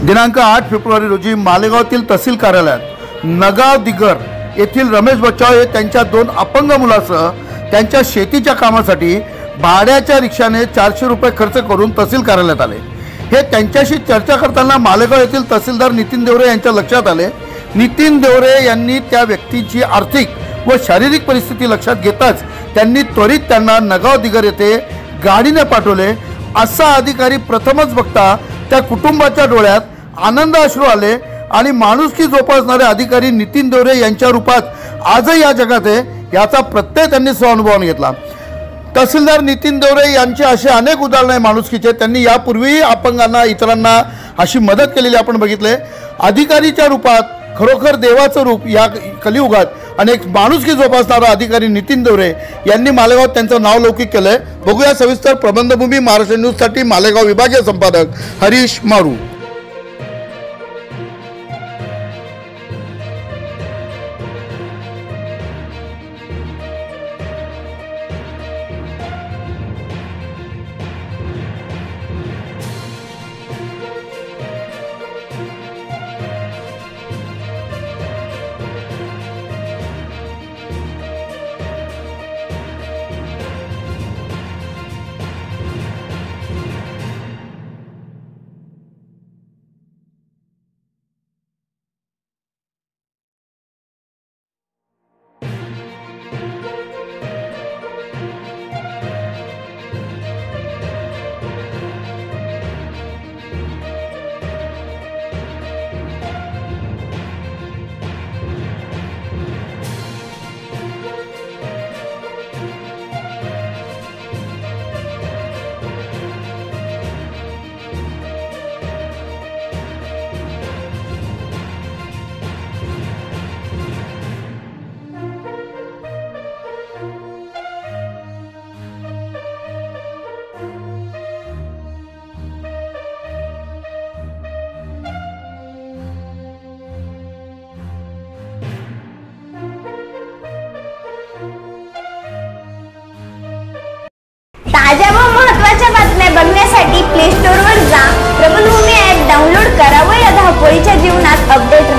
दिनांक 8 फेब्रुवारी रोजी मालेगावतील तहसील कार्यालयात नगाव दिगर येथील रमेश बच्चाव हे त्यांच्या 2 अपंग मुलासह त्यांच्या शेतीच्या कामासाठी भाड्याच्या रिक्षाने 400 रुपये खर्च करून तहसील कार्यालयात आले। हे त्यांच्याशी चर्चा करताना मालेगाव येथील तहसीलदार नितीन देवरे यांच्या लक्षात आले। नितीन देवरे यांनी त्या व्यक्तीची आर्थिक व शारीरिक परिस्थिती लक्षात घेताच त्यांनी त्वरित त्यांना नगाव दिगर येथे गाडीने पाठवले। असा अधिकारी प्रथमच बघता त्या कुटुंबाच्या डोळ्यात आनंद अश्रू आले आणि माणुसकी जोपासणारे अधिकारी नितीन देवरे यांच्या रूपात आजही या जगात आहे याचा प्रत्यय त्यांनी स्वानुभवाने घेतला। तहसीलदार नितीन देवरे यांचे असे अनेक उदाहरणे माणुसकीचे। त्यांनी यापूर्वी अपंगांना इतरांना अशी मदत केलेली आपण बघितले। अधिकारीच्या रूपात खरोखर देवाचं रूप या कलियुगात अनेक माणुसकी जोपासणारा अधिकारी नितीन देवरे यांनी मालेगावात त्यांचं नाव लौकिक केलंय। बघूया सविस्तर। प्रबंधभूमी महाराष्ट्र न्यूजसाठी मालेगाव विभागीय संपादक हरीश मारू। ताज्या व महत्त्वाच्या बातम्या बघण्यासाठी प्ले स्टोअरवर जा, प्रबंधभूमी ॲप डाउनलोड करा व या धावपळीच्या जीवनात अपडेट